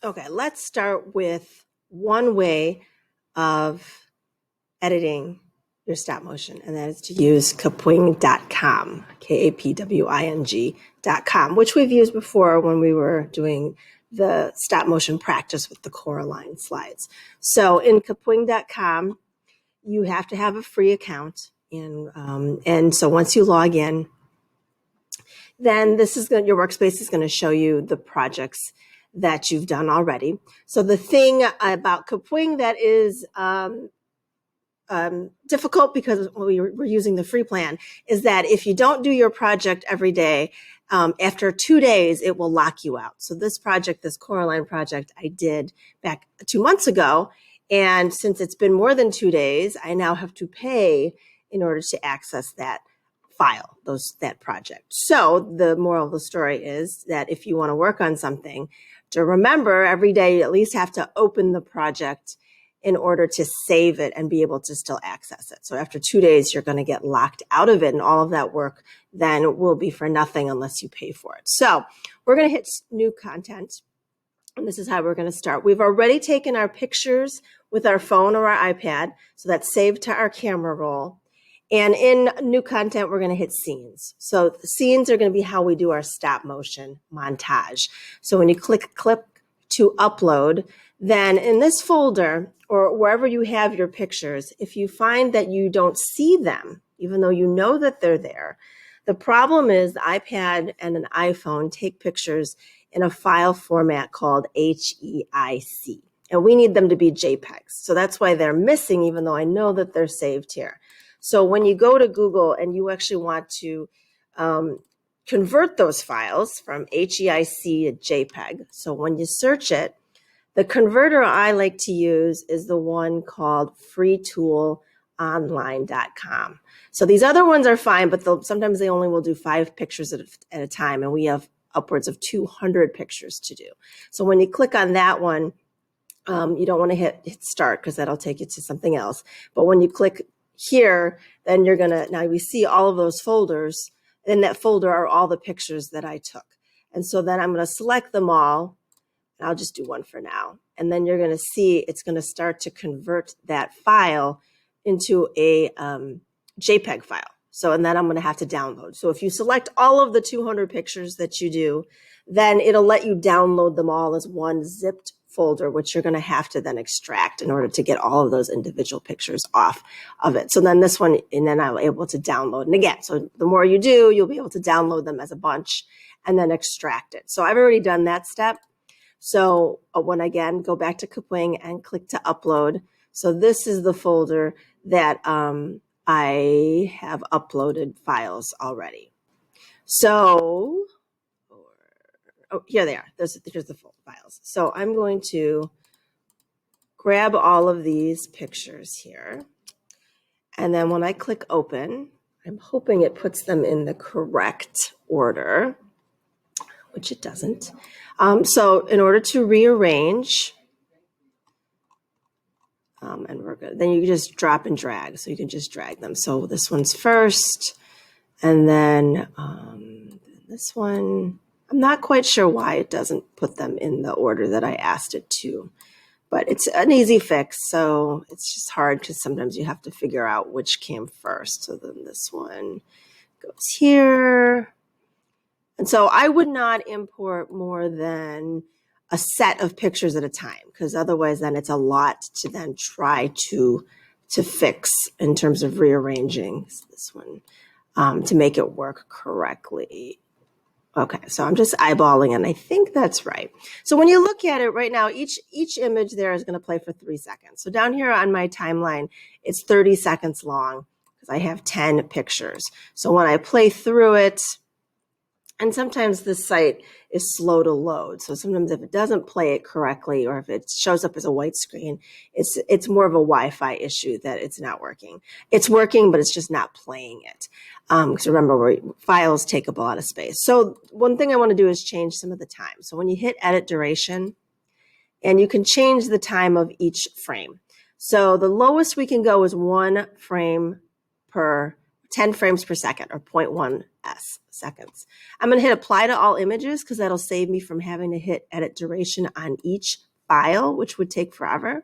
Okay, let's start with one way of editing your stop motion, and that is to use Kapwing.com, Kapwing.com, which we've used before when we were doing the stop motion practice with the Coraline slides. So in Kapwing.com, you have to have a free account. And so once you log in, then your workspace is going to show you the projects that you've done already. So the thing about Kapwing that is difficult because we're using the free plan is that if you don't do your project every day, after 2 days, it will lock you out. So this Coraline project I did back 2 months ago. And since it's been more than 2 days, I now have to pay in order to access that file, that project. So the moral of the story is that if you want to work on something, to remember every day you at least have to open the project in order to save it and be able to still access it. So after 2 days, you're going to get locked out of it, and all of that work then will be for nothing unless you pay for it. So we're going to hit new content, and this is how we're going to start. We've already taken our pictures with our phone or our iPad, so that's saved to our camera roll. And in new content, we're going to hit scenes. So the scenes are going to be how we do our stop motion montage. So when you click to upload, then in this folder or wherever you have your pictures, if you find that you don't see them, even though you know that they're there, the problem is the iPad and an iPhone take pictures in a file format called HEIC. And we need them to be JPEGs. So that's why they're missing, even though I know that they're saved here. So when you go to Google and you actually want to convert those files from HEIC to JPEG, so when you search it, the converter I like to use is the one called freetoolonline.com. So these other ones are fine, but sometimes they only will do 5 pictures at a time, and we have upwards of 200 pictures to do. So when you click on that one, you don't want to hit start because that'll take you to something else. But when you click here, then now we see all of those folders. In that folder are all the pictures that I took. And so then I'm going to select them all. And I'll just do one for now. And then you're going to see it's going to start to convert that file into a JPEG file. So, and then I'm going to have to download. So if you select all of the 200 pictures that you do, then it'll let you download them all as one zipped folder, which you're going to have to then extract in order to get all of those individual pictures off of it. So then this one, and then I'm able to download. And again, so the more you do, you'll be able to download them as a bunch and then extract it. So I've already done that step. So when again, go back to Kapwing and click to upload. So this is the folder that I have uploaded files already. So, here they are. Here's the full files. So I'm going to grab all of these pictures here. And then when I click open, I'm hoping it puts them in the correct order, which it doesn't. So in order to rearrange, and we're good, then you just drop and drag. So you can just drag them. So this one's first, and then this one, I'm not quite sure why it doesn't put them in the order that I asked it to, but it's an easy fix. So it's just hard because sometimes you have to figure out which came first. So then this one goes here. And so I would not import more than a set of pictures at a time, because otherwise then it's a lot to then try to fix in terms of rearranging this one to make it work correctly. Okay, so I'm just eyeballing and I think that's right. So when you look at it right now, each image there is going to play for 3 seconds. So down here on my timeline, it's 30 seconds long because I have 10 pictures. So when I play through it, and sometimes the site is slow to load. So sometimes if it doesn't play it correctly or if it shows up as a white screen, it's more of a Wi-Fi issue that it's not working. It's working, but it's just not playing it. Because remember, files take up a lot of space. So one thing I want to do is change some of the time. So when you hit edit duration, and you can change the time of each frame. So the lowest we can go is 1 frame per 10 frames per second, or 0.1 seconds. I'm going to hit apply to all images because that'll save me from having to hit edit duration on each file, which would take forever.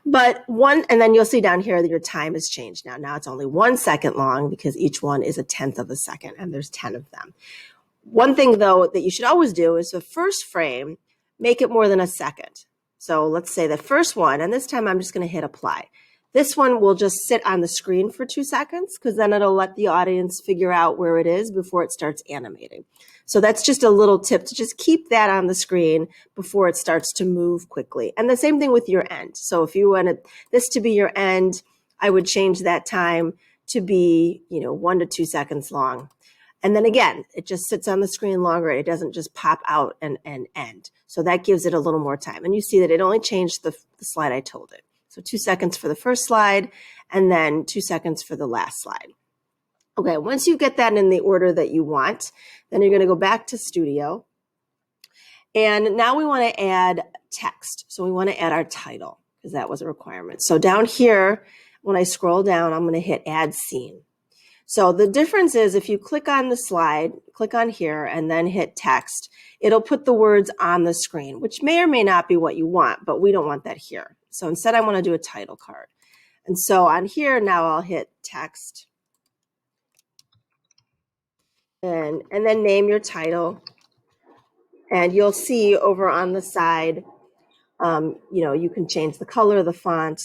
And then you'll see down here that your time has changed now. Now it's only 1 second long because each one is a 1/10 of a second, and there's 10 of them. One thing, though, that you should always do is the first frame, make it more than a second. So let's say the first one, and this time I'm just going to hit apply. This one will just sit on the screen for 2 seconds because then it'll let the audience figure out where it is before it starts animating. So that's just a little tip to just keep that on the screen before it starts to move quickly. And the same thing with your end. So if you wanted this to be your end, I would change that time to be, 1 to 2 seconds long. And then again, it just sits on the screen longer. It doesn't just pop out and end. So that gives it a little more time. And you see that it only changed the slide I told it. So 2 seconds for the first slide, and then 2 seconds for the last slide. Okay, once you get that in the order that you want, then you're going to go back to Studio. And now we want to add text. So we want to add our title because that was a requirement. So down here, when I scroll down, I'm going to hit Add Scene. So the difference is if you click on the slide, click on here, and then hit text, it'll put the words on the screen, which may or may not be what you want, but we don't want that here. So instead, I want to do a title card. And so on here, now I'll hit text. And then name your title. And you'll see over on the side, you can change the color of the font,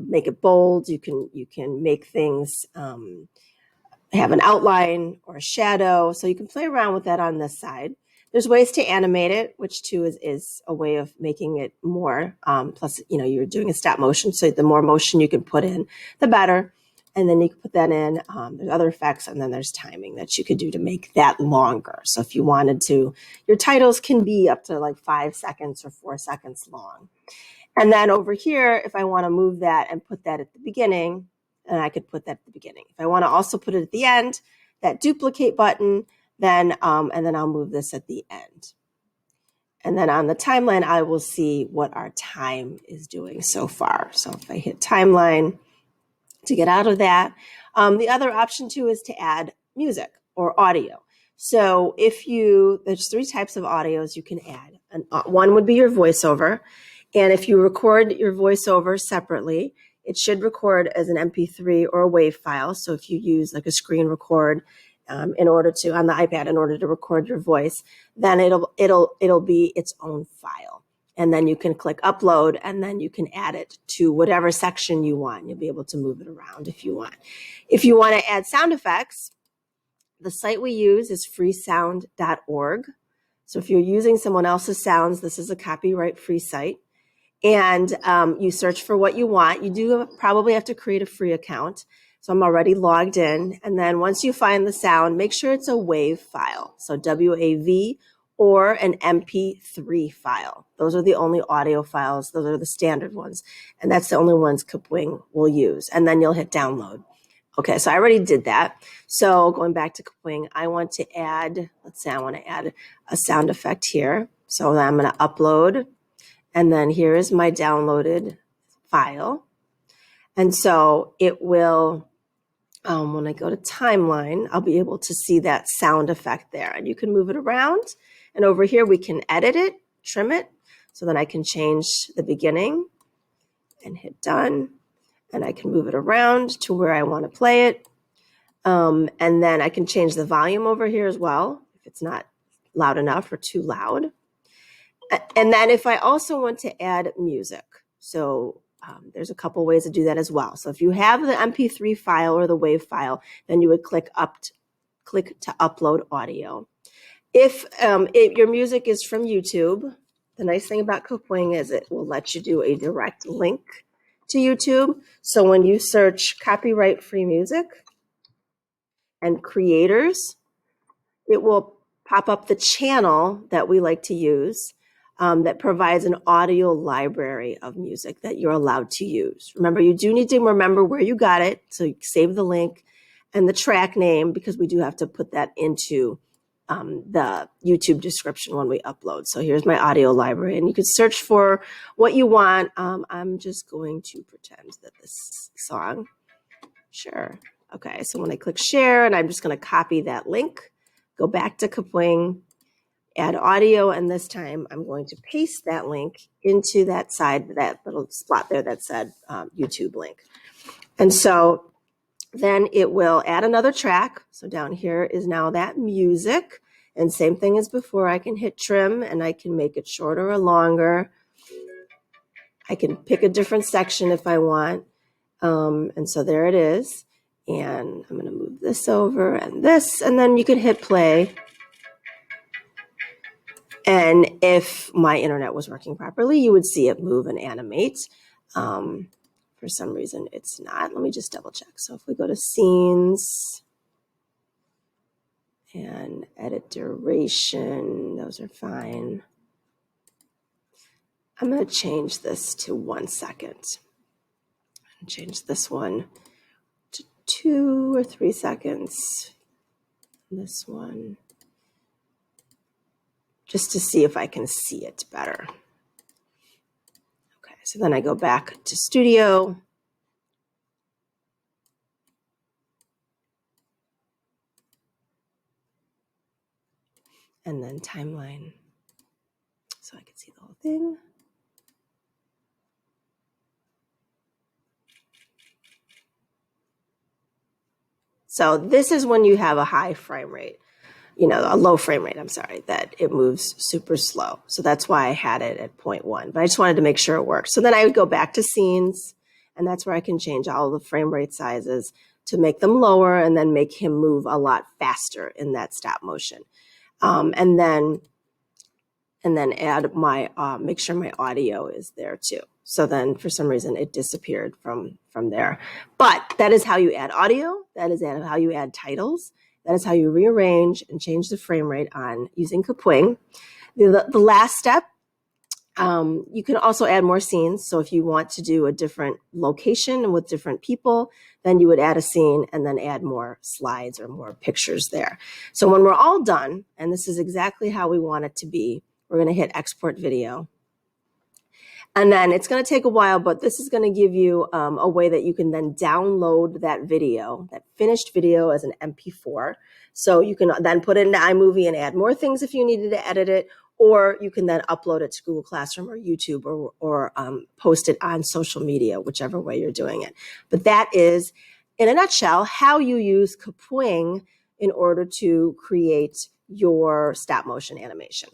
make it bold. You can make things have an outline or a shadow. So you can play around with that on this side. There's ways to animate it, which too is a way of making it more. Plus, you're doing a stop motion. So the more motion you can put in, the better. And then you can put that in. There's other effects, and then there's timing that you could do to make that longer. So if you wanted to, your titles can be up to like 5 seconds or 4 seconds long. And then over here, if I want to move that and put that at the beginning, and I could put that at the beginning. If I want to also put it at the end, that duplicate button, then and then I'll move this at the end. And then on the timeline, I will see what our time is doing so far. So if I hit timeline to get out of that, the other option too is to add music or audio. So there's 3 types of audios you can add. One would be your voiceover. And if you record your voiceover separately, it should record as an MP3 or a WAV file. So if you use like a screen record on the iPad in order to record your voice, then it'll be its own file. And then you can click upload, and then you can add it to whatever section you want. You'll be able to move it around if you want. If you want to add sound effects, the site we use is freesound.org. So if you're using someone else's sounds, this is a copyright-free site. And you search for what you want. You do probably have to create a free account. So I'm already logged in. And then once you find the sound, make sure it's a WAV file. So WAV or an MP3 file. Those are the only audio files. Those are the standard ones. And that's the only ones Kapwing will use. And then you'll hit download. Okay, so I already did that. So going back to Kapwing, I want to add a sound effect here. So I'm going to upload. And then here is my downloaded file. And so it will, when I go to timeline, I'll be able to see that sound effect there. And you can move it around. And over here, we can edit it, trim it. So then I can change the beginning and hit done. And I can move it around to where I want to play it. And then I can change the volume over here as well, if it's not loud enough or too loud. And then if I also want to add music, so there's a couple ways to do that as well. So if you have the MP3 file or the WAV file, then you would click to upload audio. If your music is from YouTube, the nice thing about Kapwing is it will let you do a direct link to YouTube. So when you search copyright-free music and creators, it will pop up the channel that we like to use. That provides an audio library of music that you're allowed to use. Remember, you do need to remember where you got it. So you save the link and the track name, because we do have to put that into the YouTube description when we upload. So here's my audio library, and you can search for what you want. I'm just going to pretend that this song, sure, Okay, so when I click share, and I'm just going to copy that link, go back to Kapwing, add audio, and this time I'm going to paste that link into that side, that little spot there that said YouTube link. And so then it will add another track. So down here is now that music. And same thing as before, I can hit trim and I can make it shorter or longer. I can pick a different section if I want. And so there it is. And I'm going to move this over and this, and then you can hit play. And if my internet was working properly, you would see it move and animate. For some reason, it's not. Let me just double check. So if we go to scenes and edit duration, those are fine. I'm going to change this to 1 second. And change this one to 2 or 3 seconds. This one, just to see if I can see it better. Okay, so then I go back to Studio. And then timeline, so I can see the whole thing. So this is when you have a high frame rate, a low frame rate, I'm sorry, that it moves super slow. So that's why I had it at 0.1, but I just wanted to make sure it worked. So then I would go back to scenes, and that's where I can change all the frame rate sizes to make them lower and then make him move a lot faster in that stop motion. And then add my, make sure my audio is there too. So then for some reason it disappeared from there. But that is how you add audio. That is how you add titles. That is how you rearrange and change the frame rate on using Kapwing. The last step, you can also add more scenes. So if you want to do a different location with different people, then you would add a scene and then add more slides or more pictures there. So when we're all done, and this is exactly how we want it to be, we're going to hit export video. And then it's going to take a while, but this is going to give you a way that you can then download that video, that finished video, as an MP4. So you can then put it into iMovie and add more things if you needed to edit it, or you can then upload it to Google Classroom or YouTube, or post it on social media, whichever way you're doing it. But that is, in a nutshell, how you use Kapwing in order to create your stop motion animation.